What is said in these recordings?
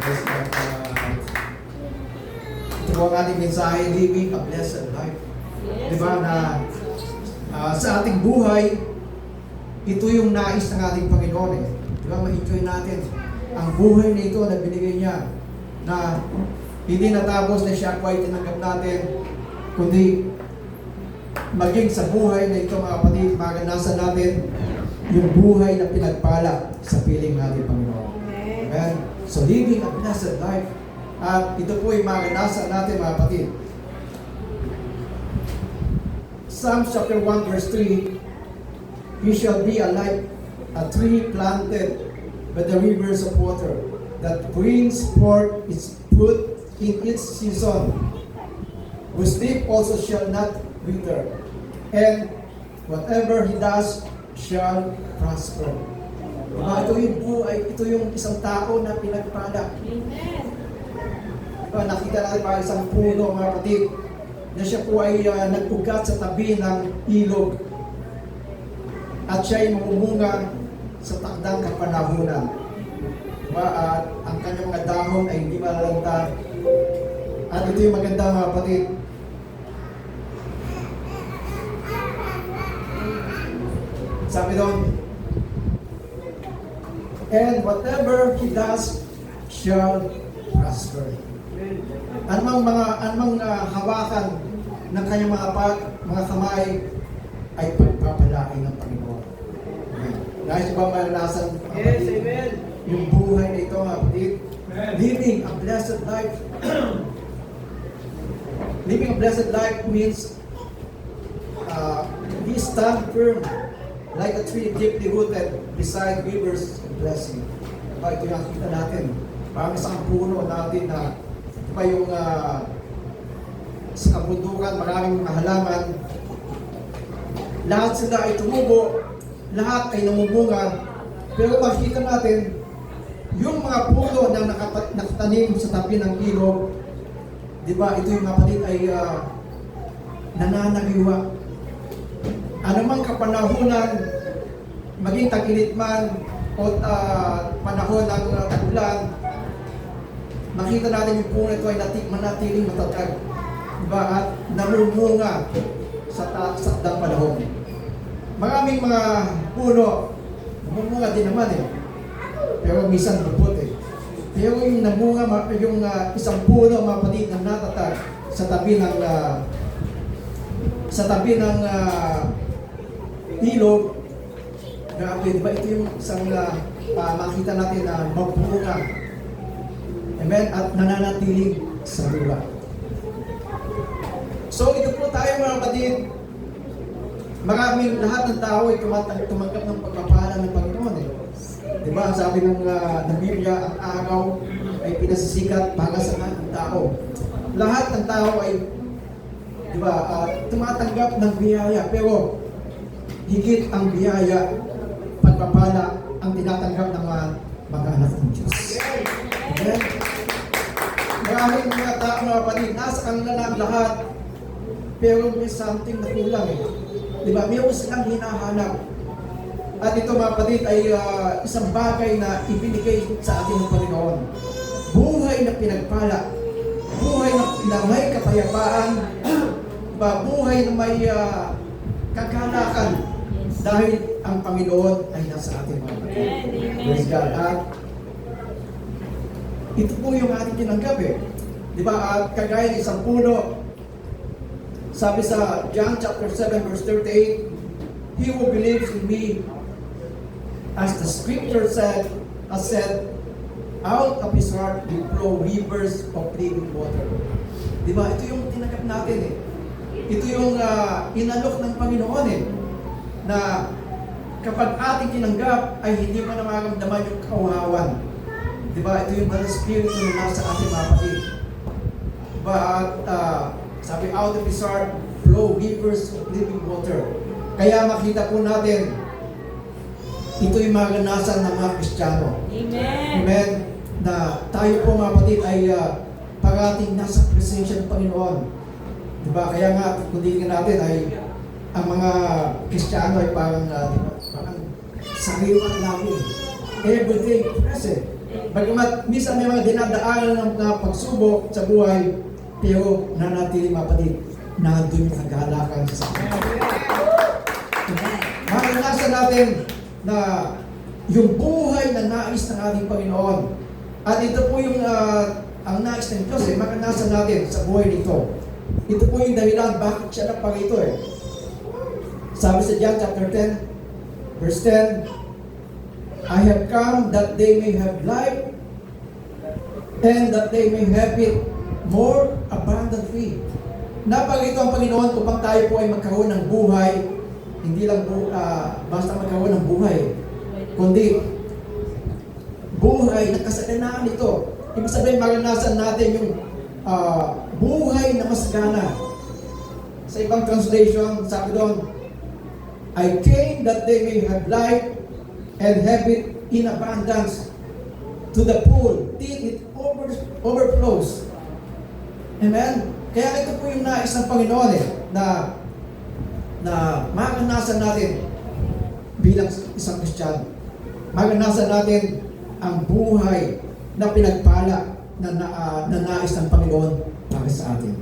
Yes, ito ang ating mensahe, living a blessed life. Diba na sa ating buhay, ito yung nais ng ating Panginoon eh. Diba, ma-enjoy natin ang buhay na ito na binigay niya, na hindi natapos na siya ay tinanggap natin, kundi maging sa buhay na ito mga kapatid, maganasan natin yung buhay na pinagpala sa piling natin Panginoon. Amen. So living a blessed life. At ito po yung maganasan natin mga kapatid. Psalms chapter 1 verse 3, "He shall be like a tree planted by the rivers of water, that brings forth its fruit in its season, whose leaf also shall not wither, and whatever he does shall prosper." Ito yung buhay, ito yung isang tao na pinagpala. Amen. Nakita natin parang isang puno mga kapatid, na siya po ay nagpugat sa tabi ng ilog, at siya ay mamumunga sa takdang kapanahunan. At ang kanyang mga dahon ay hindi malalanta. At ito yung maganda mga kapatid. Sabi doon, "And whatever he does shall prosper." Anumang hawakan ng kanyang mga kamay ay pagpapalain ng Panginoon. Nais ba maranasan? Yes, amen. Yung buhay na ito, mga kapatid. Living a blessed life. Living a blessed life means we stand firm like a tree deeply rooted beside rivers of blessing. Ito yung nakita natin. Parang isang puno natin na pa yung sa kabundukan, maraming mga halaman. Lahat sila ay tumubo, lahat ay namumunga. Pero makikita natin, yung mga puno na nakatanim sa tabi ng ilog, di ba, ito yung kapatid ay nananaliwa. Anumang kapanahunan, maging tag-init man o panahon ng tag-ulan, makita natin yung puno ito ay manatiling matatag. Diba? At namumunga sa takdang panahon. Maraming mga puno, namumunga din naman eh. Pero minsan bupot eh. Pero yung namunga, yung isang puno, mga kapatid, na natatag sa tabi ng ilog, grabe, diba? Ito yung isang makita natin na magbunga. Amen? At nananatiling sa lupa. So ito po tayo mga kapatid. Maraming lahat ng tao ay tumanggap ng pagpapala ng Panginoon eh. Diba? Sabi ng Biblia, ang araw ay pinasisikat para sa lahat ng tao. Lahat ng tao ay tumatanggap ng biyaya, pero higit ang biyaya, pagpapala ang tinatanggap ng mga anak ng Diyos. Amen? Maraming mga tao mga kapatid, nasa kanila lang lahat, pero may something na kulang eh. Diba? Mayroon silang hinahanap. At ito mga kapatid ay isang bagay na ibinigay sa atin ng Panginoon. Buhay na pinagpala. Buhay na may kapayapaan. Buhay na may kagalakan. Dahil ang Panginoon ay nasa atin mga kapatid. Praise God. At ito po yung ating tinanggap eh. Diba? At kagaya ng isang puno, sabi sa John chapter 7 verse 38, "He who believes in me, as the scripture said, out of his heart will flow rivers of living water." Diba? Ito yung tinanggap natin eh. Ito yung inalok ng Panginoon eh. Na kapag ating tinanggap, ay hindi mo na maramdaman yung kawawan. Diba? Ito yung Holy Spirit na nasa ating mga kapatid. Diba? At sabi, out of his heart flow rivers of living water. Kaya makita po natin, ito yung maganasan ng mga Kristiyano. Amen. Amen. Na tayo po mga kapatid ay parating nasa presensya ng Panginoon. Diba? Kaya nga, kung tingnan natin ay ang mga Kristiyano ay parang sariwan lagi. Everything present. Bagamat minsan may mga dinadaanan ng pagsubok sa buhay, pero nanatili mga kapatid, nandun yung kagalakan sa maranasan natin na yung buhay na nais ng ating Panginoon. At ito po yung ang nais ng Diyos, maranasan natin sa buhay nito. Ito po yung dahilan bakit siya naparito eh. Sabi sa John chapter 10, verse 10, I have come that they may have life and that they may have it more abundantly. Naparito ang Panginoon upang tayo po ay magkaroon ng buhay, hindi lang basta magkaroon ng buhay, kundi buhay na kasaganaan ito. Ibig sabihin, maranasan natin yung buhay na masagana. Sa ibang translation, sabi doon, I came that they may have life and have it in abundance to the full till it overflows. Amen? Kaya ito po yung nais ng Panginoon na maranasan natin bilang isang Kristiyano. Maranasan natin ang buhay na pinagpala na nais ng Panginoon para sa atin.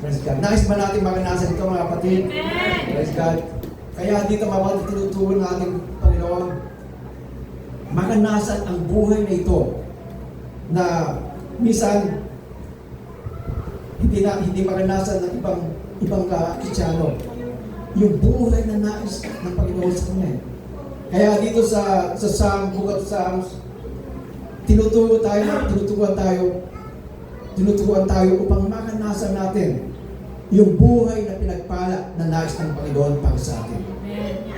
Praise God. Nais ba natin maranasan ito mga kapatid? Praise God. Kaya dito mga tinutulong natin Panginoon, maranasan ang buhay na ito na minsan hindi maranasan ng ibang Kristiyano. Yung buhay na nais ng Panginoon sa kanya. Kaya dito sa Book of Psalms, tinuturuan tayo upang maranasan natin yung buhay na pinagpala na nais ng Panginoon para sa atin.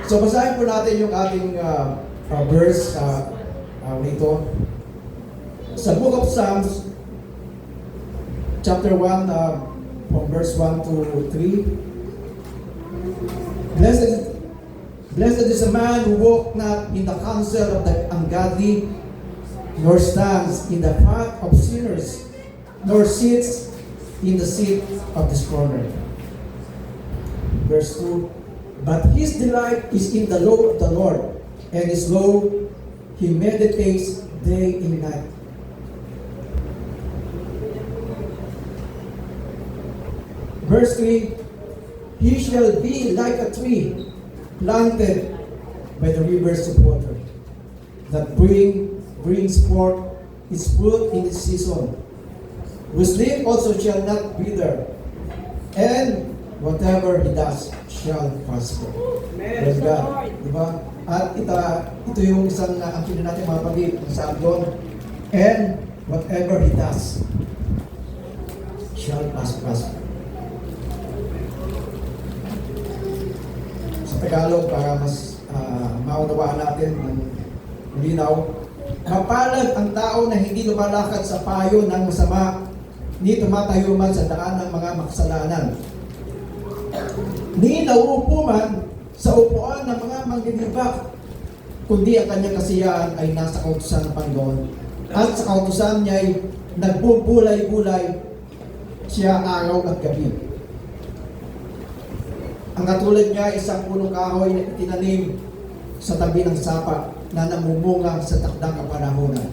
So basahin po natin yung ating verse nito. Sa Book of Psalms, chapter 1, from verse 1 to 3. Blessed is the man who walk not in the counsel of the ungodly, nor stands in the path of sinners, nor sits in the seat of the scorner. Verse 2, but his delight is in the law of the Lord, and his law he meditates day and night. Verse 3, he shall be like a tree planted by the rivers of water, that brings forth its fruit in its season, whose leaf also shall not wither, and whatever he does shall prosper. Praise God. Diba? At ito yung isang angkin natin mga kapatid, ang sabi doon, and whatever he does shall prosper. Sa Tagalog, para mas maunawaan natin ng linaw, mapalad ang tao na hindi lumalakad sa payo ng masama, ni tumatayo man sa daan ng mga makasalanan, ni nauupo man sa upuan ng mga manggagibak, kundi ang kanyang kasiyahan ay nasa kautusan ng Panginoon, at sa kautusan niya ay nagbubulay-bulay siya araw at gabi. Ang katulad niya, isang punong kahoy na itinanim sa tabi ng sapa na namumunga sa takdang kapanahonan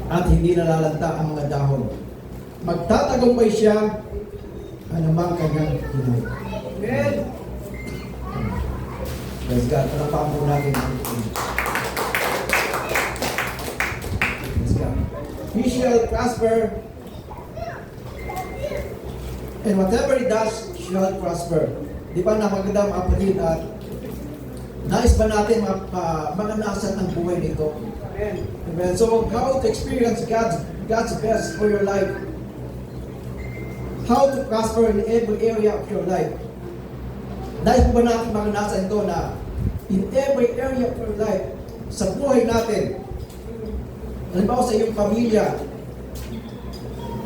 at hindi nalalanta ang mga dahon. Magtatagumpay siya anumang kanyang ginagawa. Amen! Praise God. Palapakan po natin. Praise God. He shall prosper, and whatever he does shall prosper. Di ba napaganda mga kapatid at nais ba natin maranasan ang buhay nito? Amen. So how to experience God's best for your life? How to prosper in every area of your life? Nais ba natin maranasan ito na in every area of your life, sa buhay natin, halimbawa sa iyong pamilya,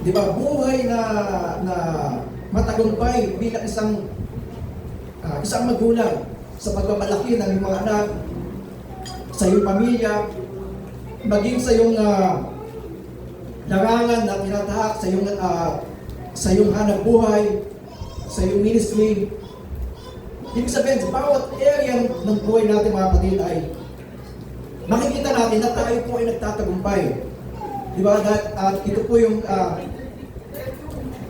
di ba, buhay na matagumpay bilang isang magulang sa pagpapalaki ng mga anak, sa iyong pamilya, maging sa iyong larangan na tinatahak, sa iyong hanap buhay, sa iyong ministry. Ibig sabihin, sa bawat area ng buhay natin mga kapatid ay makikita natin na tayo po ay nagtatagumpay. Di ba? At ito po yung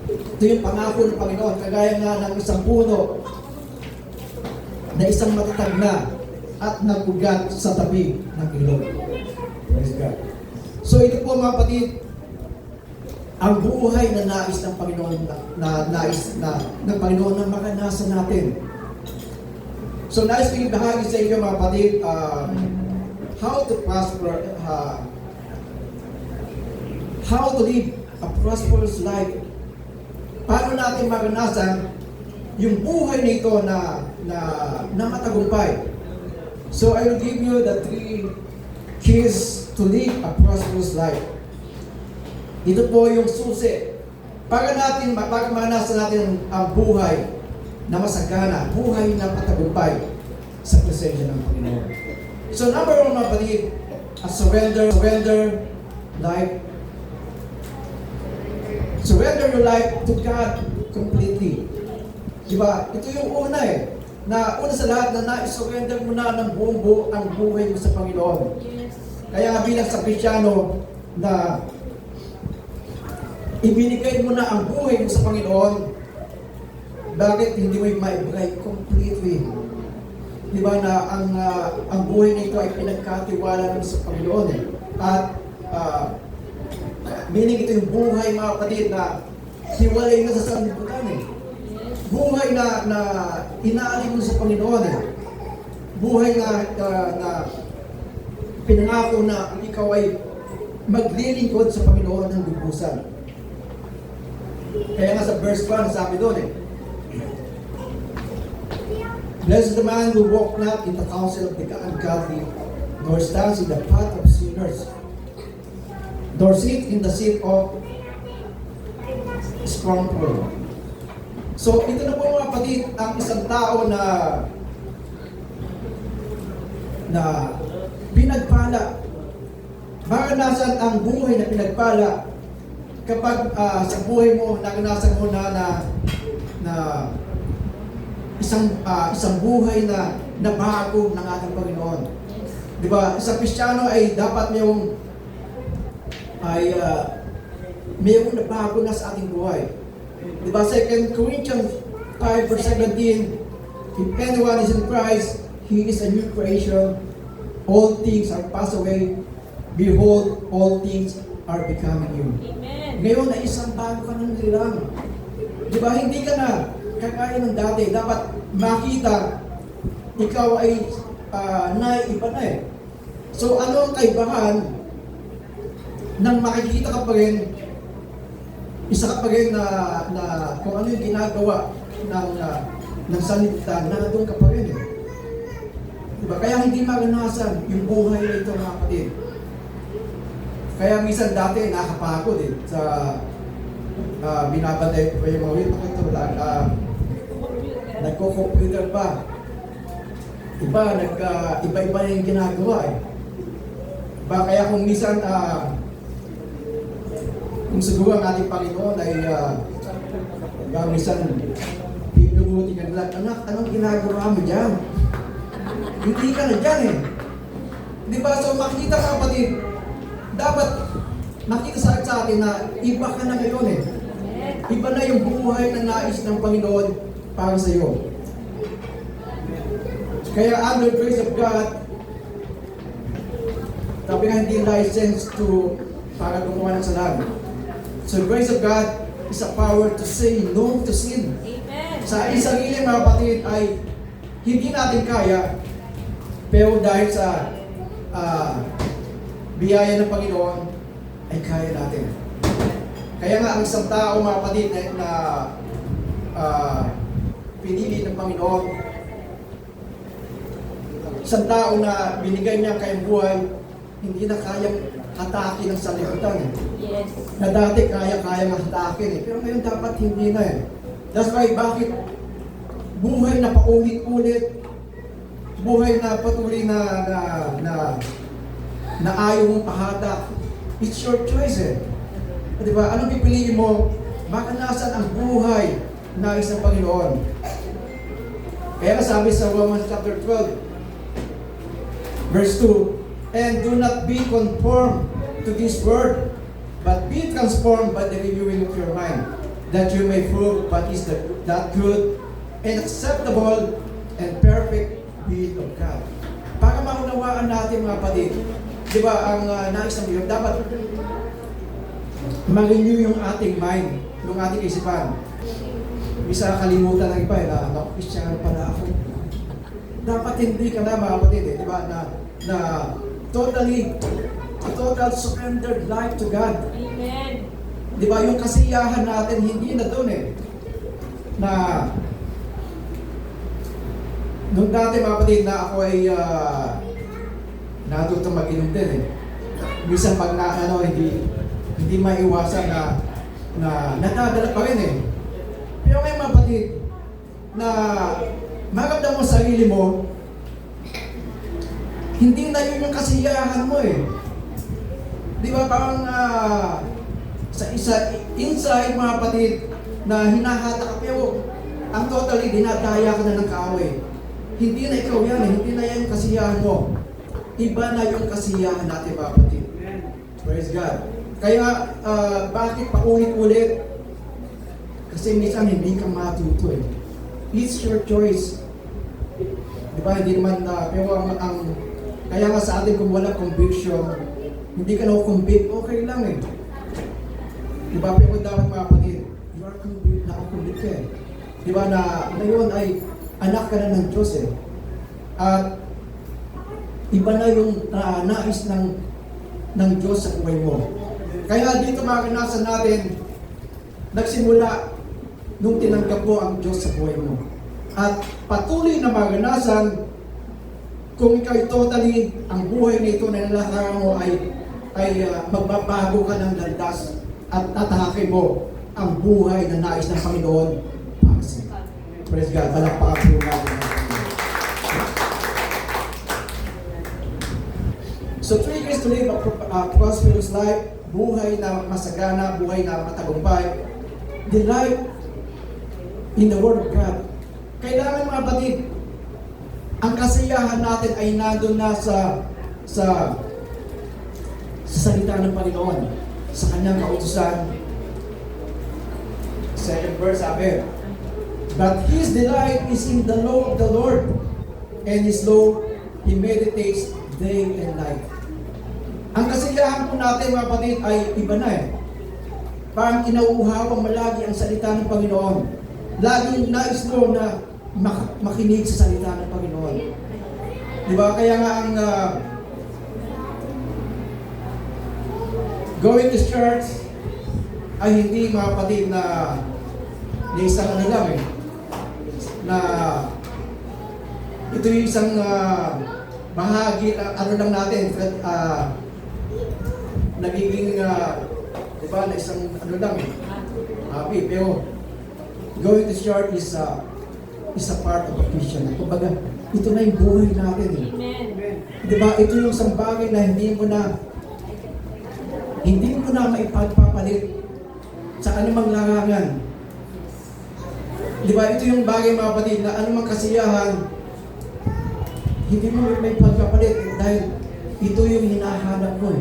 ito yung pangako ng Panginoon, kagaya nga ng isang puno na isang matatag na at nagugat sa tabi ng ilog. Praise God. So ito po mga kapatid, ang buhay na nais ng Panginoon ng Panginoon na makanasan natin. So nais ko ibahagi sa inyo mga kapatid, how to prosper, how to live a prosperous life. Paano natin maranasan yung buhay nito na matagumpay. So I will give you the 3 keys to live a prosperous life. Ito po yung susi. Para maranasan natin ang buhay na masagana, buhay na patagumpay sa presensya ng Panginoon. So number 1 mga kapatid, a surrender life. Surrender your life to God completely. Diba? Ito yung una na una sa lahat na na-surrender mo na ng buong buo ang buhay mo sa Panginoon. Kaya nga bilang sa Kristiyano na ibinigay mo na ang buhay mo sa Panginoon, bakit hindi mo maibigay completely? Diba na ang buhay nito ay pinagkatiwala mo sa Panginoon At meaning ito yung buhay mga kapatid na hiwalay na sa sanlibutan Buhay na inaalin mo sa Panginoon Buhay na pinangako na ikaw ay maglilingkod sa Panginoon ng lubusan. Kaya nga sa verse 1 sabi doon Blessed the man who walk not in the counsel of the ungodly, nor stands in the path of sinners, nor sit in the seat of scornful. So, ito na po mga kapatid, ang isang tao na pinagpala. Maranasan ang buhay na pinagpala kapag sa buhay mo, naranasan mo na isang buhay na nabago ng ating Panginoon. Di ba? Isang Kristiyano ay dapat mayroong nabago na sa ating buhay. Di ba? 2 Corinthians 5 verse 17, if anyone is in Christ, he is a new creation. All things are passed away. Behold, all things are becoming new. Amen. Ngayon ay isang bago ka ng nilang. Di ba? Hindi ka na kagaya ng dati. Dapat makita ikaw ay naiba na So ano ang kaibahan nang makikita ka pa rin, isa ka pa rin na kung ano yung ginagawa ng sanlibutan, na doon ka pa rin Diba? Kaya hindi maranasan yung buhay na ito mga kapatid. Kaya minsan dati nakapagod sa binabatay ko yung mga ito nagko-computer pa. Iba-iba yung ginagawa Diba? Kaya kung minsan kung siguro ang ating Panginoon ay minsan pinubuti ka nila, anak, anong ginagawa mo dyan? Hindi ka na dyan Diba? So makikita ka kapatid, dapat makita sa atin na iba ka na ngayon Iba na yung buhay na nais ng Panginoon para sa iyo. Kaya under grace of God, sabi nga hindi license para gumawa ng salamat. So grace of God is a power to say no to sin. Amen. Sa ating sarili mga kapatid ay hindi natin kaya, pero dahil sa biyaya ng Panginoon ay kaya natin. Kaya nga ang isang tao mga kapatid na pinili ng Panginoon, isang tao na binigay niya kayang buhay, hindi na kayang hatake ng sanlibutan Yes. Na dati kaya-kaya hatakin pero ngayon dapat hindi na That's why bakit buhay na paulit-ulit, buhay na patuloy na ayaw mong pahatak, it's your choice Diba? Anong pipiliin mo? Makanasan ang buhay na isang Panginoon. Kaya sabi sa Romans chapter 12 verse 2, And do not be conformed to this world, but be transformed by the renewing of your mind, that you may prove what is that good and acceptable and perfect will of God. Para maunawaan natin mga kapatid, di ba, ang nais ng Diyos, dapat ma-renew yung ating mind, yung ating isipan. Bisa kalimutan ng iba, Christian pala ako. Dapat hindi ka na mga kapatid, di ba, na total surrendered life to God. Amen. Di ba, yung kasiyahan natin, hindi na doon na nung dati mga kapatid na ako ay natutong mag-inom din Minsan pag hindi maiwasan na natadala pa rin Pero ngayon mga kapatid, na maramdam mo sarili mo, hindi na yun yung kasiyahan mo Di ba parang inside mga kapatid na hinahata ka pero ang totally dinadaya ka na ng kaaway. Hindi na ikaw yan hindi na yan yung kasiyahan mo. Iba na yung kasiyahan natin mga kapatid. Praise God. Kaya bakit paulit-ulit? Kasi minsan hindi ka matuto It's your choice. Di ba? Hindi naman pero kaya nga sa atin kung wala conviction, hindi ka na-convict, okay lang Di ba? Pero dapat mga kapatid, you are convict, na-convict ka Di ba na ngayon ay anak ka na ng Diyos At iba na yung nais ng Diyos sa buhay mo. Kaya dito maranasan natin, nagsimula nung tinanggap mo ang Diyos sa buhay mo. At patuloy na maranasan kung ikaw totally, ang buhay nito na nalakarang mo ay magbabago ka ng landas at tatahakin mo ang buhay na nais ng Panginoon para sa iyo. Praise God. Palakpakan po natin. So 3 years to live a prosperous life, buhay na masagana, buhay na matagumpay, delight in the Word of God. Kailangan mga kapatid, ang kasiyahan natin ay nandun na sa salita ng Panginoon, sa kanyang kautusan. Second verse, sabi, but his delight is in the law of the Lord, and his law he meditates day and night. Ang kasiyahan po natin mga kapatid ay iba na Parang kinauuhawang malagi ang salita ng Panginoon. Laging nais mo na makinig sa salita ng Panginoon. Di ba? Kaya nga ang going to church ay hindi mga kapatid na isang lang na ito yung isang bahagi lang natin nagiging di ba na isang lang happy pero going to church is a part of a Christian. Kumbaga, ito na yung buhay natin Amen. Di ba? Ito yung isang bagay na hindi mo na maipagpapalit sa anumang larangan. Di ba? Ito yung bagay mga kapatid na anumang kasiyahan hindi mo may pagpapalit dahil ito yung hinahanap mo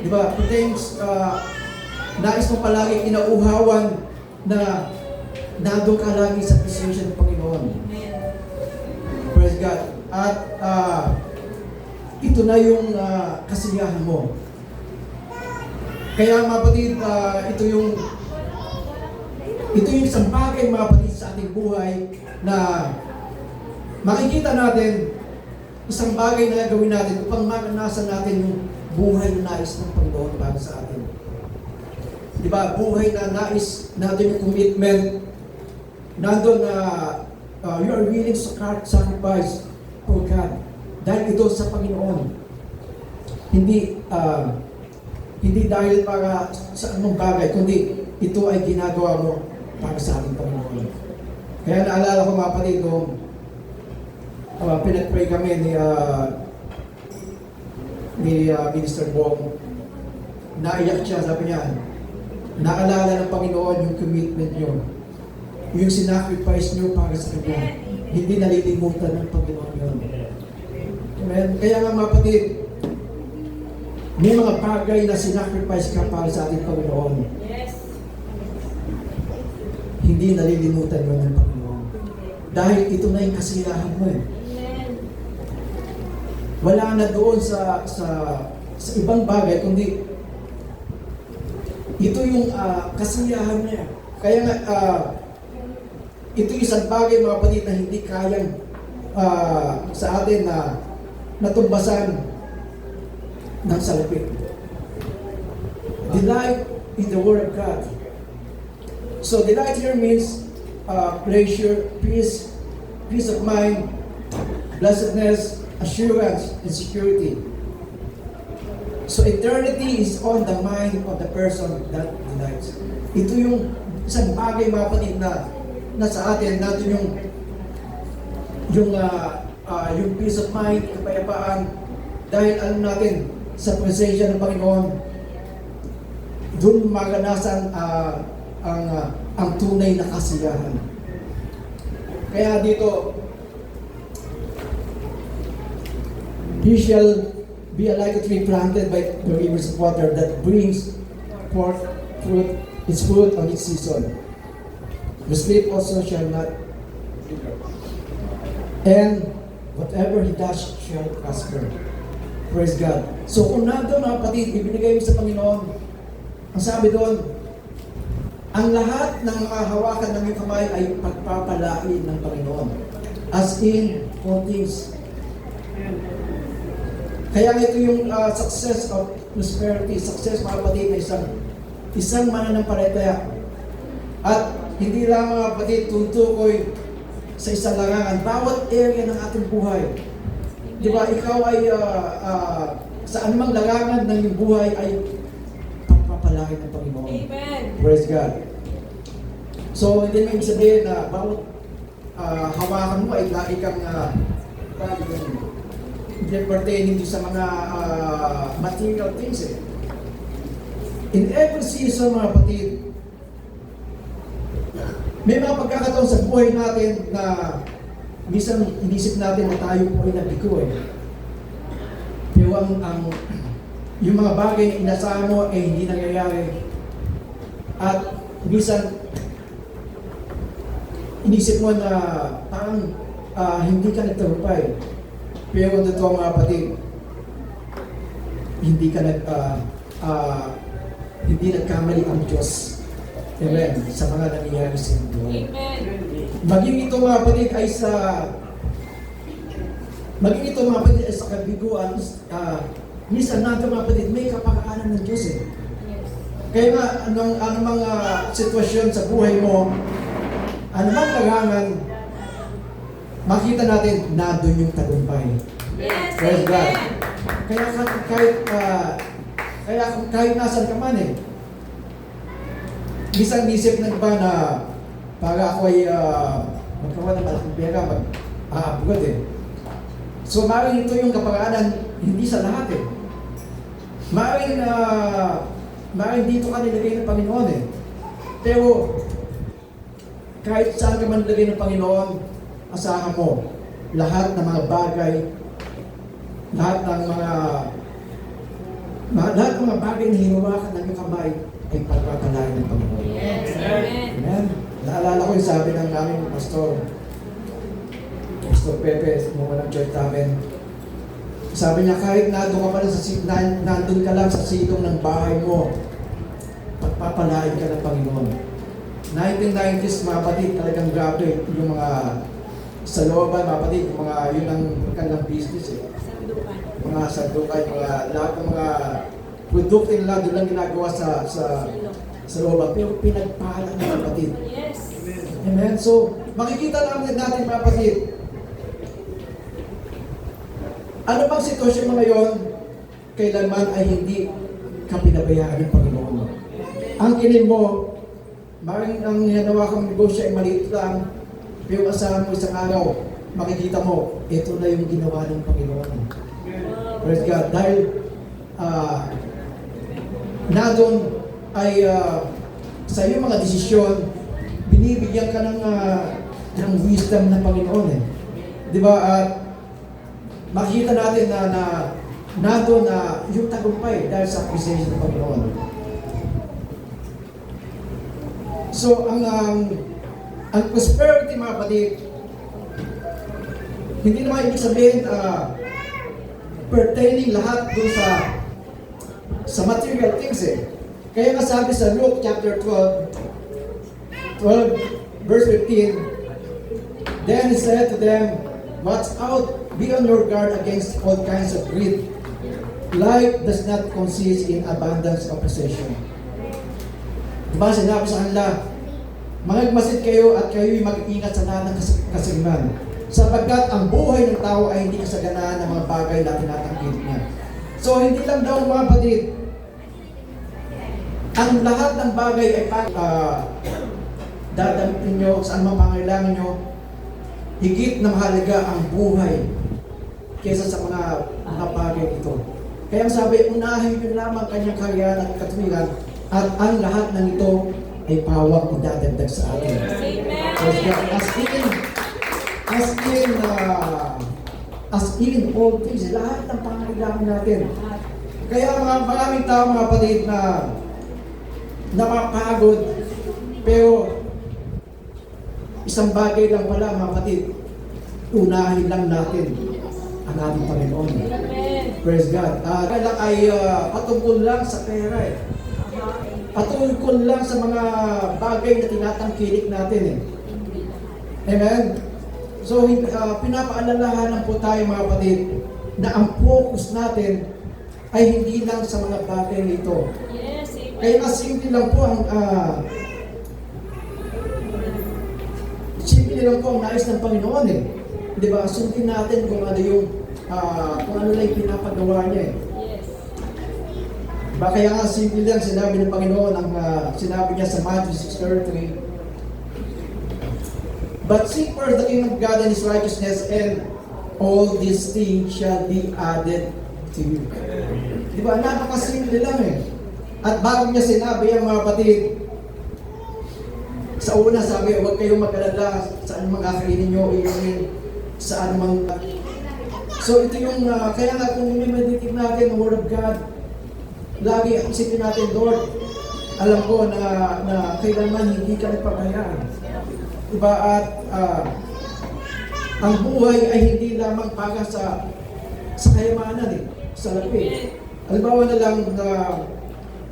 Di ba? Things nais mo palagi inauhawan na nandun ka lagi sa presensya ng Panginoon. Praise God. At ito na yung kasiyahan mo. Kaya mga kapatid, ito yung isang bagay mga kapatid sa ating buhay na makikita natin, isang bagay na gawin natin upang maranasan natin yung buhay na nais ng Panginoon para sa atin. Di ba? Buhay na nais natin yung commitment. Nandun na you are willing to sacrifice for God. Dahil ito sa Panginoon. Hindi dahil para sa anong bagay, kundi ito ay ginagawa mo para sa ating Panginoon. Kaya naalala ko mga kapatid, pinag-pray kami ni Minister Bong. Naiyak siya, sabi niya, naalala ng Panginoon yung commitment niyo. Yung sinacrifice niyo para sa Kanya. Hindi nalilimutan ng Panginoon yun. Amen. Kaya nga mga kapatid, May mga bagay na sinacrifice ka para sa ating Panginoon. Yes. Hindi nalilimutan mo ng Panginoon. Dahil ito na yung kasiyahan mo eh. Amen. Wala na doon sa ibang bagay, kundi ito yung kasiyahan niya. Kaya nga, ito yung isang bagay mga kapatid na hindi kayang sa atin na natumbasan ng salapit. Delight in the Word of God. So delight here means pleasure, peace of mind, blessedness, assurance, and security. So eternity is on the mind of the person that delights. Ito yung isang bagay mga kapatid na nasa atin, natin yung peace of mind, kapayapaan, dahil alam natin sa presensya ng Panginoon, doon maganasan ang tunay na kasiyahan. Kaya dito, he shall be like a tree planted by the rivers of water that brings forth its fruit on its season. The sleep also shall not wither, and whatever he does shall prosper. Praise God. So kung nandun mga kapatid, ibinigay mo sa Panginoon, ang sabi doon, ang lahat ng mga hawakan ng iyong kamay ay pagpapalain ng Panginoon. As in, all things. Kaya ito yung success of prosperity, success mga kapatid na isang mananampalataya. At hindi lang mga kapatid tutukoy sa isang larangan, bawat area ng ating buhay. Di ba, ikaw ay sa anumang larangan ng iyong buhay ay pagpapalain ng Panginoon. Amen. Praise God. So, hindi mo sabihin na bawat hawakan mo ay lagi kang hindi pertaining sa mga material things eh. In every season mga kapatid, may mga pagkakataon sa buhay natin na minsan inisip natin na tayo po ay nabigo eh. Pero yung mga bagay na inasahan mo ay hindi nangyayari. At minsan inisip mo na parang hindi ka nagtagumpay. Pero totoo mga kapatid, hindi nagkamali ang Diyos. Amen. Sa mga nangyayari sa buhay. Amen. Maging ito mga kapatid ay sa kabiguan, minsan natin mga kapatid, may kapakaanan ng Diyos eh. Yes. Kaya nga, anong mga sitwasyon sa buhay mo, anumang larangan, makita natin, nandun yung tagumpay. Yes. Praise God. Amen. Kaya kahit nasan ka man eh, isang isip na ba na para ako ay magkawa ng malaking pera, mag-abroad eh. So maaaring ito yung kapangaanan, hindi sa lahat eh. Maaaring dito ka nilagay ng Panginoon eh. Pero kahit saan ka man nilagay ng Panginoon, asahan mo, lahat ng mga bagay, lahat ng mga bagay na hinawakan ng iyong kamay ay pagpapalain ng Panginoon. Yes. Amen. Amen. Naalala ko yung sabi ng aming Pastor Pepe, nung walang church namin. Sabi niya, kahit nandun ka lang sa silong ng bahay mo, pagpapalain ka ng Panginoon. 1990s, mga kapatid, talagang grabe yung mga sa looban, mga kapatid, yung mga yun ang kanilang business eh. Sandukan. Mga sandukan, lahat ng mga produkto nila doon lang ginagawa sa looban. Pero pinagpala ng mga kapatid. Yes. Amen. So, makikita natin mga kapatid, ano bang sitwasyon mo ngayon, kailanman ay hindi ka pinabayaan ng Panginoon. Ang kinin mo, maring ang hinawa kang negosyo ay maliit lang, pero asahan mo isang araw, makikita mo, ito na yung ginawa ng Panginoon. Praise God. Dahil na doon ay sa iyong mga desisyon, binibigyan ka ng wisdom ng Panginoon eh. Di ba? At makikita natin na nado na yung tagumpay dahil sa presensya ng Panginoon. So, ang prosperity, mga kapatid, hindi naman ibig sabihin pertaining lahat doon sa material things eh. Kaya nga sabi sa Luke chapter 12 verse 15, then he said to them, watch out, be on your guard against all kinds of greed. Life does not consist in abundance of possession. Diba sinabi sa kanila, magmasid kayo at kayo'y mag-ingat sa lahat ng kasigman. Sapagkat ang buhay ng tao ay hindi kasaganaan ng mga bagay na tinatangkil niya. So hindi lang daw mga kapatid, ang lahat ng bagay ay dadamitin nyo sa anumang pangailangan nyo, higit na mahalaga ang buhay kaysa sa mga bagay ito. Kaya sabi, unahin nyo lamang kanyang kariyan at katuwiran at ang lahat ng ito ay pawang idadagdag sa atin. As in all things, lahat ng pangailangan natin. Kaya maraming tao mga kapatid na napapagod, pero isang bagay lang pala mga kapatid, unahin lang natin ang ating Panginoon. Praise God. Kaya ay patungkol lang sa pera eh. Patungkol lang sa mga bagay na tinatangkilik natin eh. Amen? So, pinapaalalahanan po tayo mga kapatid na ang focus natin ay hindi lang sa mga bagay nito. Yes, amen. Kaya nga simple lang po ang simple lang po ang nais ng Panginoon eh. Di ba? Sundin natin kung ano yung kung ano lang yung pinapagawa niya eh. Yes. Diba? Kaya nga simple lang sinabi ng Panginoon ang sinabi niya sa Matthew 6:33. But seek first the kingdom of God and His righteousness, and all these things shall be added to you. Diba? Napakasimple lang eh. At bago niya sinabi ang mga kapatid, sa una sabi, huwag kayong mag-alala sa anumang kakainin nyo, iunin sa anumang... So ito yung, kaya nga kung i-meditate natin ang Word of God, lagi isipin natin, Lord, alam ko na kailanman hindi ka nagpabayaan. Diba? At ang buhay ay hindi lamang para sa kayamanan eh, sa lapi. Halimbawa na lang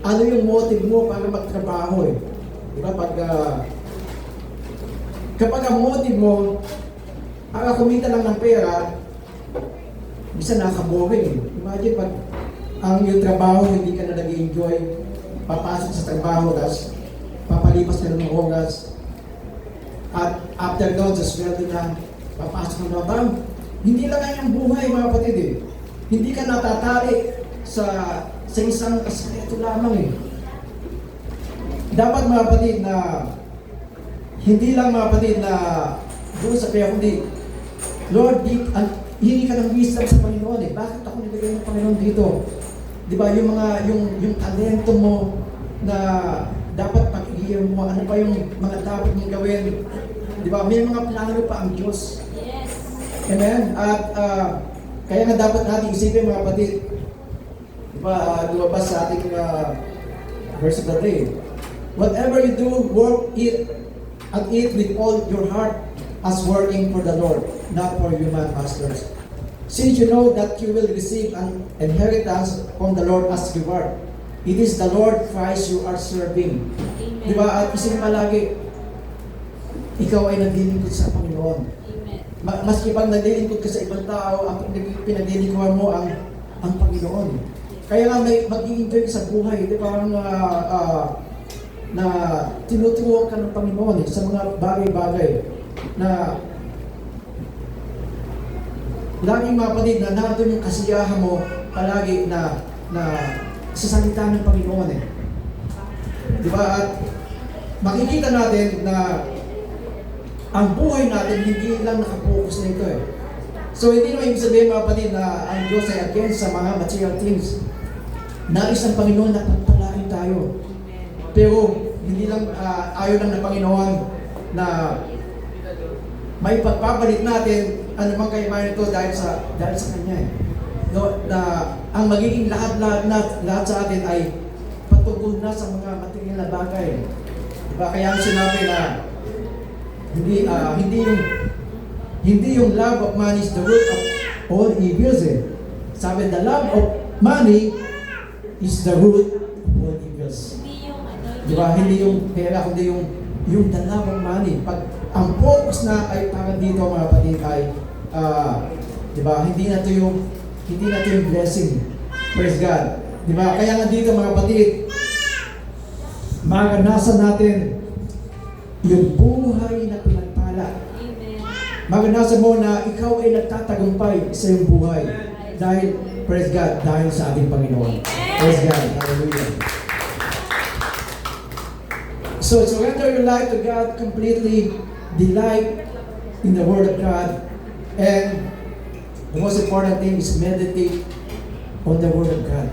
ano yung motive mo para magtrabaho eh. Diba? Kapag ang motive mo para kumita lang ng pera, bisa nakaka-boring eh. Imagine pag ang yung trabaho hindi ka na nag-enjoy, papasok sa trabaho, tapos papalipas ka ng oras, at after doon, sa sweldo na, papasok ng babang. Hindi lang ang buhay mga kapatid eh. Hindi ka natatali sa isang aspeto lamang eh. Dapat mga kapatid na hindi lang mga kapatid na doon sa kaya kundi, Lord, hindi ka ng wisdom sa Panginoon eh. Bakit ako nilagay ng Panginoon dito? Di ba yung talento mo na dapat pag-iiyan mo, ano pa yung mga dapat mong gawin. Di ba? May mga plano pa ang Diyos. Yes. Amen? At kaya nga dapat natin isipin mga kapatid. Di ba? Lumabas sa ating verse of the day. Whatever you do, work it and eat with all your heart as working for the Lord, not for human masters. Since you know that you will receive an inheritance from the Lord as reward. It is the Lord Christ you are serving. Amen. Diba? At isang malagi, ikaw ay naglilingkod sa Panginoon. Amen. Maski pag naglilingkod ka sa ibang tao, ang pinaglilingkuhan mo ang Panginoon. Kaya nga mag-i-enjoy ka sa buhay. Di ba? Na tinuturuan ka ng Panginoon sa mga bagay-bagay na laging mapatid na nandun yung kasiyahan mo palagi na sa salita ng Panginoon eh. Di ba? At makikita natin na ang buhay natin hindi lang nakapokus na ito eh. So hindi naman ibig sabihin mga kapatid na ang Diyos ay against sa mga material things. Nais ng Panginoon na pagpalain tayo. Pero hindi lang ayaw lang ng Panginoon na may pagpapalit natin anumang kayamanan ito dahil sa Kanya eh. no, na ang magiging lahat sa atin ay patungkol na sa mga material na bagay. Diba? Kaya ang sinabi na hindi yung love of money is the root of all evils. Sabi, the love of money is the root of all evils. Hindi yung ano. Diba? Hindi yung pera, kundi yung the love of money. Pag ang focus na ay parang dito mga kapatid ay diba? Hindi na to yung blessing. Praise God. Diba? Kaya nga dito mga kapatid, maranasan natin yung buhay na pinagpala. Amen. Maranasan mo na ikaw ay nagtatagumpay sa iyong buhay. Dahil, praise God, dahil sa ating Panginoon. Praise God. Hallelujah. So, surrender your life to God completely. Delight in the Word of God. And the most important thing is meditate on the Word of God.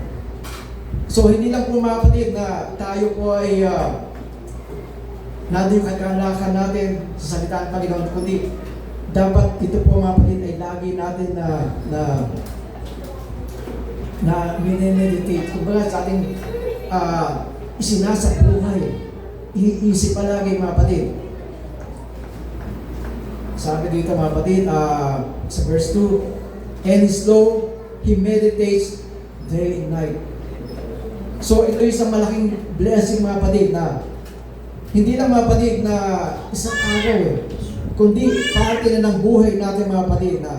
So, hindi lang po mga kapatid na tayo po ay nandun yung kagalakan natin sa salita ng Panginoon, kundi dapat ito po mga kapatid ay lagi natin na minimeditate. Kumbaga sa ating isinasa buhay. Iniisip palagi mga kapatid. Sabi dito mga kapatid, sa verse 2, and his law, he meditates day and night. So ito isang malaking blessing mga kapatid na hindi lang mga kapatid na isang araw kundi parte na ng buhay natin mga kapatid na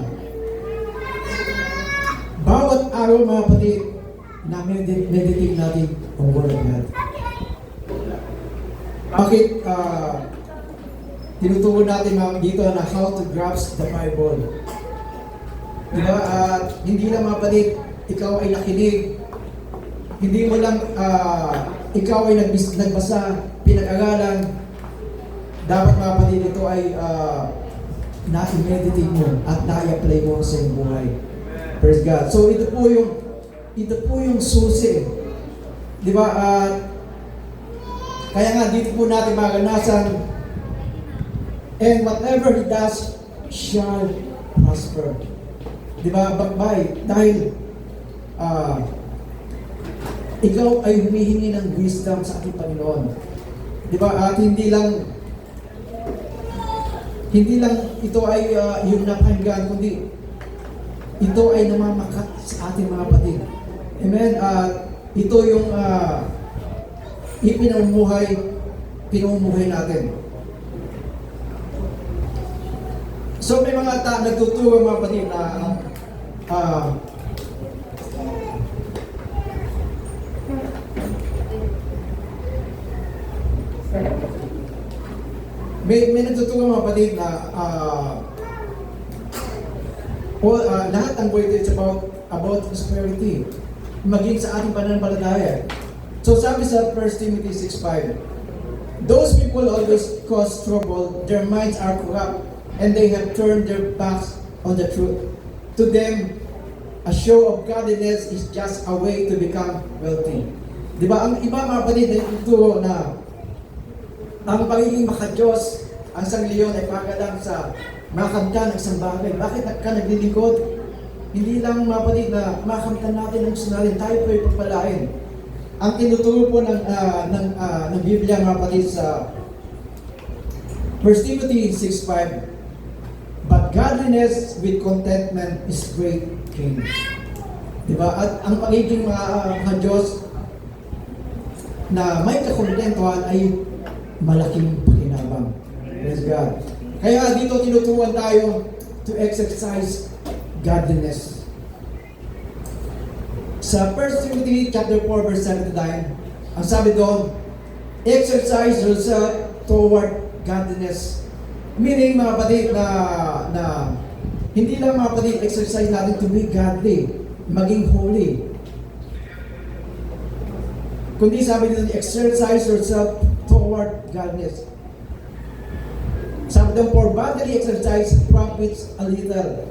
bawat araw mga kapatid na meditate natin ang Word of God. Bakit tinuturo natin mga dito na how to grasp the Bible? Diba? Hindi lang mga kapatid, ikaw ay nakinig. Hindi mo lang ikaw ay nagbasa, pinag-aralan. Dapat mga kapatid, ito ay na-meditate mo at na-apply mo sa iyong buhay. Praise God. So ito po yung susi. Di ba? Kaya nga dito po natin maranasan, and whatever he does shall prosper. Di ba? Dahil ikaw ay humihingi ng wisdom sa ating Panginoon. Di ba? At hindi lang ito ay yung napahinggan, kundi ito ay namamakat sa ating mga kapatid. Amen? Ito yung pinamumuhay natin. So may mga nagtuturo mga kapatid na may nagtuturo mga kapatid na lahat ng buhay ito is about prosperity. Maging sa ating pananampalataya. So sabi sa 1 Timothy 6:5, those people always cause trouble, their minds are corrupt, and they have turned their backs on the truth. To them, a show of godliness is just a way to become wealthy. Di ba? Ang iba mga kapatid ay ituro na ang pagiging makadiyos, ang isang leon ay pagalang sa makamtan ng isang bagay. Bakit ka naglilingkod? Hindi lang mga kapatid na makamtan natin ang gusto natin, tayo po ay pagpalain. Ang tinuturo po ng Biblia mga kapatid sa 1 Timothy 6:5, but godliness with contentment is great gain. Diba? At ang pagiging mga Diyos na may kakontentuhan ay malaking pakinabang. Praise God. Kaya dito tinuturuan tayo to exercise godliness. Sa 1 Timothy chapter 4 verse 7-9, ang sabi doon, exercise yourself toward godliness. Meaning mga kapatid na hindi lang mga kapatid exercise natin to be godly, maging holy. Kundi sabi dito, exercise yourself toward godliness. Sabi doon, for bodily exercise profits a little,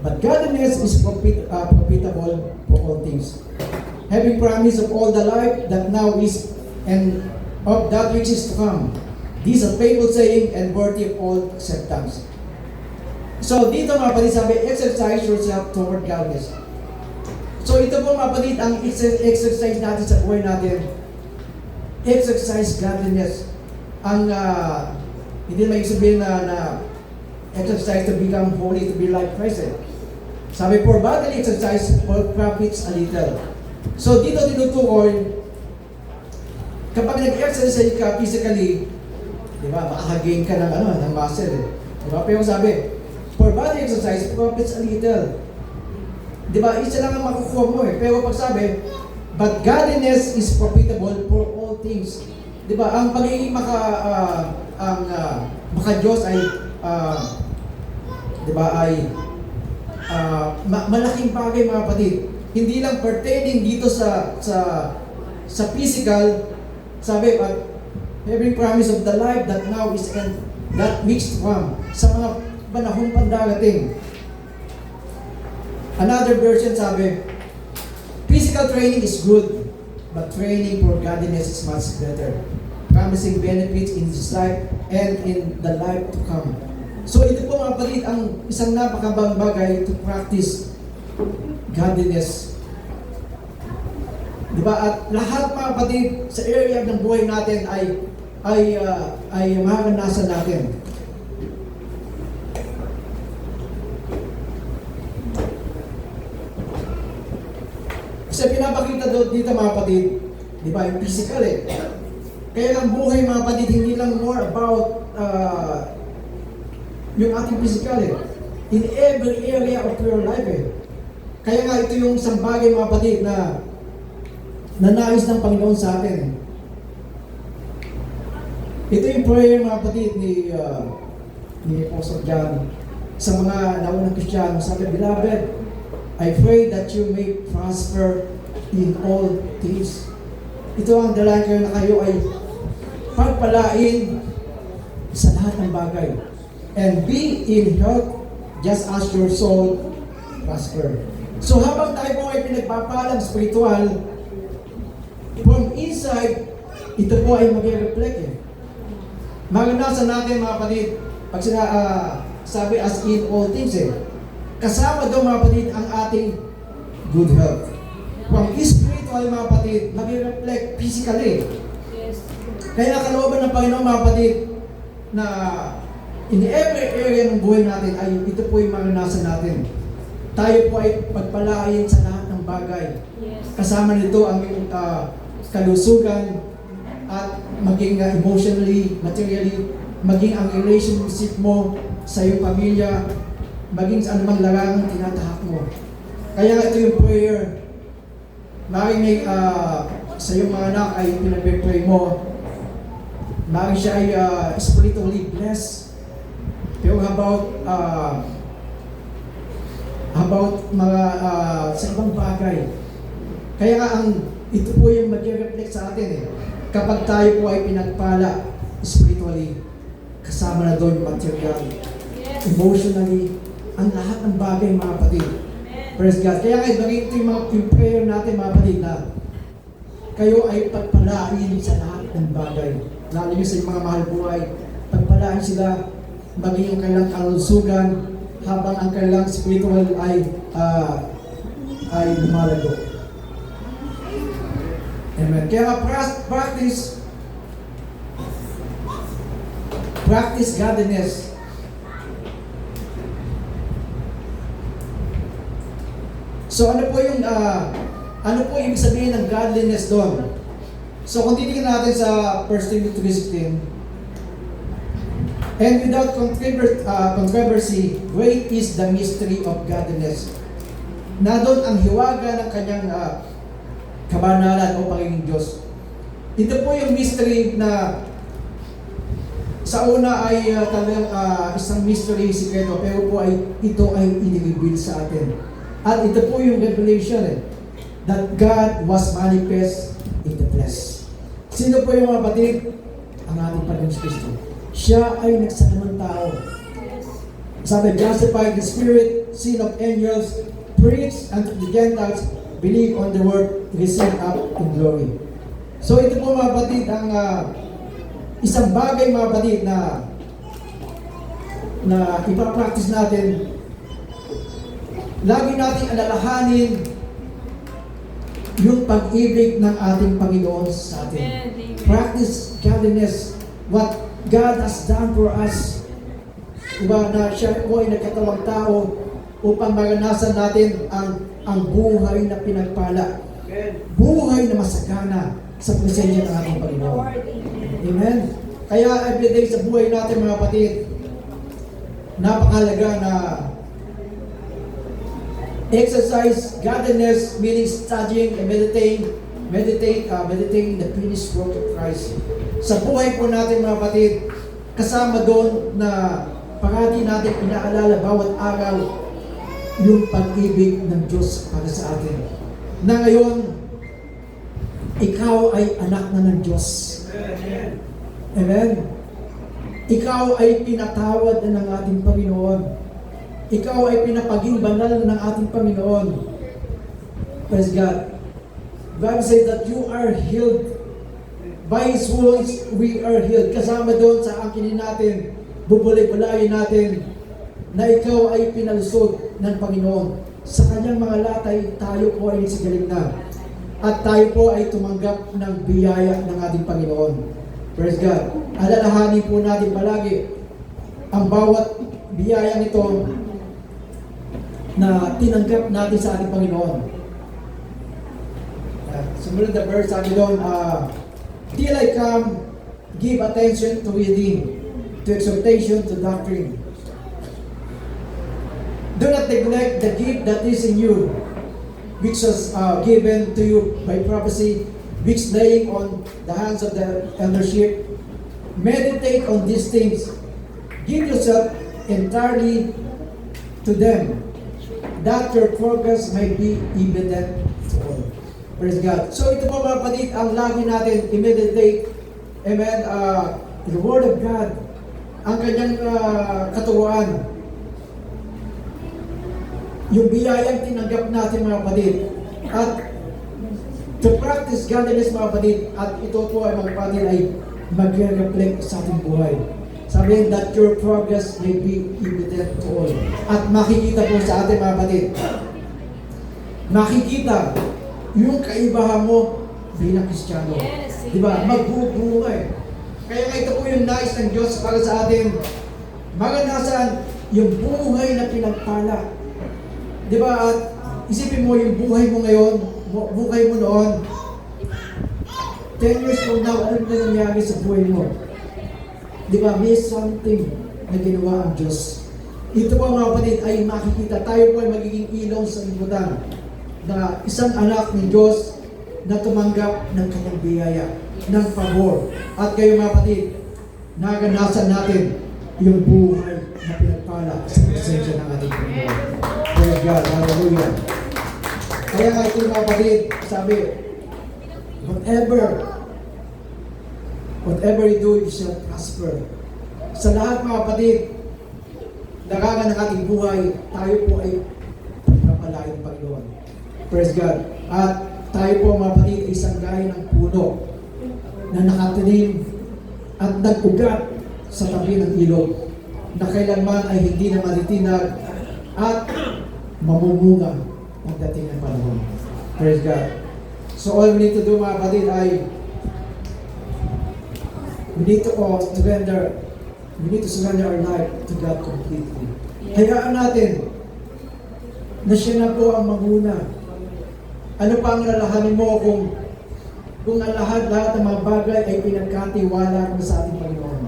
but godliness is profitable for all things. Having promise of all the life that now is and of that which is to come. This is a faithful saying and worthy of all acceptance. So dito mga kapatid sabi, exercise yourself toward godliness. So ito po mga kapatid, ang exercise natin sa buhay natin. Exercise godliness. Ang hindi may sabihin na exercise to become holy, to be like Christ. Sabi, for bodily exercise, all profits a little. So dito tinutukoy, kapag nag-exercise ka physically, di ba, makakagain ka ng muscle. Di ba? Pero sabi, for body exercise, profits a little. Di ba? Isa lang ang makukuha mo Pero pag sabi, but godliness is profitable for all things. Di ba? Ang pagiging maka-Diyos ay, di ba, ay malaking bagay mga kapatid. Hindi lang pertaining dito sa physical, sabi, but having promise of the life that now is and that which to come, sa mga panahon pandarating. Another version sabi, physical training is good, but training for godliness is much better, promising benefits in this life and in the life to come. So ito po mga kapatid, ang isang napakabang bagay to practice godliness. Diba? At lahat mga kapatid sa area ng buhay natin ay maranasan natin. Kasi pinapakita dito mga kapatid, di ba, yung physical Kaya ang buhay mga kapatid, hindi lang more about yung ating physical in every area of your life Kaya nga ito yung isang bagay mga kapatid na nais ng Panginoon sa atin. Ito yung prayer mga kapatid ni Apostle John sa mga naunang Kristiyano. Sabi, beloved, I pray that you may prosper in all things. Ito ang dalangin kayo na kayo ay pagpalain sa lahat ng bagay. And be in health just as your soul prosper. So habang tayo po ay pinagpapalang spiritual, from inside, ito po ay mag-reflect Maranasan natin mga kapatid, pag sabi as in all things kasama daw mga kapatid ang ating good health. From spiritual mga kapatid, mag-reflect physically. Yes. Kaya kalooban ng Panginoon mga kapatid na in every area ng buhay natin ay ito po yung maranasan natin. Tayo po ay pagpalain sa lahat ng bagay. Yes. Kasama nito ang iyong kalusugan at maging emotionally, materially, maging ang relationship mo sa iyong pamilya, maging sa anumang larangang tinatahak mo. Kaya ito yung prayer. Maaaring sa iyong mga anak ay pinag-pray mo. Maaaring siya ay spiritually blessed. Pero about mga sa ibang bagay. Kaya nga ito po yung mag-reflect sa atin kapag tayo po ay pinagpala spiritually, kasama na doon yung material, emotionally, ang lahat ng bagay mga kapatid. Praise God. Kaya nga ito yung prayer natin mga kapatid na kayo ay pagpalain sa lahat ng bagay. Lalo nyo sa mga mahal buhay, pagpalain sila, maging ang kanilang kalusugan, habang ang kanilang spiritual ay lumalago. Amen. Kaya practice godliness. So ano po yung ibig sabihin ng godliness doon? So kung titingnan natin sa 1 Timothy 3:16, and without controversy, great is the mystery of godliness. Na doon ang hiwaga ng kanyang kabanalan o pagiging Diyos. Ito po yung mystery na sa una ay talagang isang mystery, sikreto, pero po ito ay i-reveal sa atin. At ito po yung revelation that God was manifest in the flesh. Sino po yung mga kapatid? Ang ating Panginoon Kristo. Siya ay nagsalamang tao. Sabi, justified the spirit, sin of angels, preached unto the Gentiles, believe on the word, receive up in glory. So ito po mga kapatid, ang isang bagay mga kapatid na ipapractice natin. Lagi natin alalahanin yung pag-ibig ng ating Panginoon sa atin. Amen. Practice godliness, what God has done for us. Diba na siya po ay nagkatawang tao upang maranasan natin ang buhay na pinagpala. Buhay na masagana sa presensya ng ating Panginoon. Amen? Kaya everyday sa buhay natin mga kapatid, napakalaga na exercise godliness, meaning studying and meditating the finished work of Christ. Sa buhay po natin mga kapatid, kasama doon na parati natin inaalala bawat araw yung pag-ibig ng Diyos para sa atin. Na ngayon, ikaw ay anak na ng Diyos. Amen? Ikaw ay pinatawad na ng ating Panginoon. Ikaw ay pinapaging banal na ng ating Panginoon. Praise God. Bible says that you are healed. By His wounds, we are healed. Kasama doon sa angkinin natin, bubulay-bulayin natin, na ikaw ay pinalusod ng Panginoon. Sa kanyang mga latay, tayo po ay nagsigaling na. At tayo po ay tumanggap ng biyaya ng ating Panginoon. Praise God. Alalahanin po natin palagi ang bawat biyaya nito na tinanggap natin sa ating Panginoon. Sumunod na verse, sabi doon, till I come, give attention to reading, to exhortation, to doctrine. Do not neglect the gift that is in you, which was given to you by prophecy, which laying on the hands of the eldership. Meditate on these things. Give yourself entirely to them, that your progress may be evident to all. Praise God. So ito po mga kapatid, ang lagi natin i-meditate, amen, the Word of God, ang kanyang katuruan, yung biyayang tinanggap natin mga kapatid, at to practice godliness mga kapatid, at ito po ay mga kapatid ay mag-reflect sa ating buhay. Sabihin that your progress may be evident to all. At makikita po sa ating mga kapatid, makikita yung kaibahan mo bilang Kristiyano. Yes, Di ba? amen. Magbubunga eh. Kaya nga ito po yung nais ng Diyos para sa atin. Maranasan yung buhay na pinagpala. Di ba? At isipin mo yung buhay mo ngayon, buhay mo noon, 10 years from now, ano na nangyari sa buhay mo? Di ba? May something na ginawa ang Diyos. Ito po mga kapatid ay makikita. Tayo po ay magiging ilaw sa libutan na isang anak ng Diyos na tumanggap ng kanyang biyaya, ng pabor. At kayo mga kapatid, naganasan natin yung buhay na pinagpala sa presensya ng ating Panginoon. Praise God. Hallelujah. Kaya nga ito mga kapatid, sabi, whatever you do, you shall prosper. Sa lahat mga kapatid, larangan ng ating buhay, tayo po ay pagpapalain ng Panginoon. Praise God. At tayo po mga kapatid ay isang gaya ng puno na nakatanim at nag-ugat sa tabi ng ilog na kailanman ay hindi na matitinag at mamumunga pagdating ng panahon. Praise God. So all we need to do mga kapatid ay we need to surrender our life to God completely. Hayaan natin na siya na po ang manguna. Ano pa ang lalahanin mo kung ang lahat ng mga bagay ay pinagkatiwala mo sa ating Panginoon.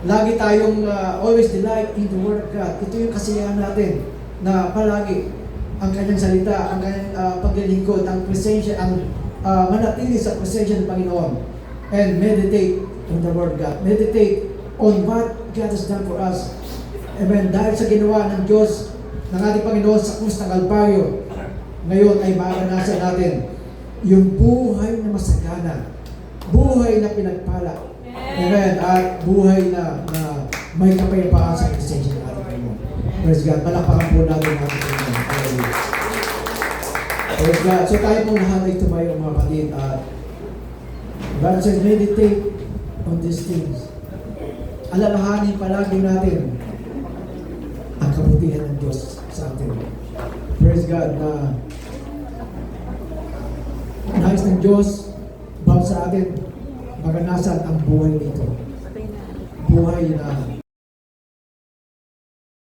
Lagi tayong always delight in the Word of God. Ito yung kasiyahan natin na palagi ang kanyang salita, ang kanyang paglilingkod, ang presensya, ang manatili sa presensya ng Panginoon. And meditate on the Word of God. Meditate on what God has done for us. Amen. Dahil sa ginawa ng Diyos, ng ating Panginoon sa krus ng Kalbaryo, ngayon ay maranasan natin yung buhay na masagana, buhay na pinagpala. Amen. At buhay na may kapayapaan sa presensya ng ating Panginoon. Praise God. Palakpakan po natin ang ating Panginoon. Hallelujah. Praise God. So tayo pong lahat ay tumayo mga kapatid. At God says, meditate on these things. Alalahanin palagi natin ang kabutihan ng Diyos sa atin. Praise God na nais ng Diyos bawat sa atin maganasan ang buhay nito. Buhay na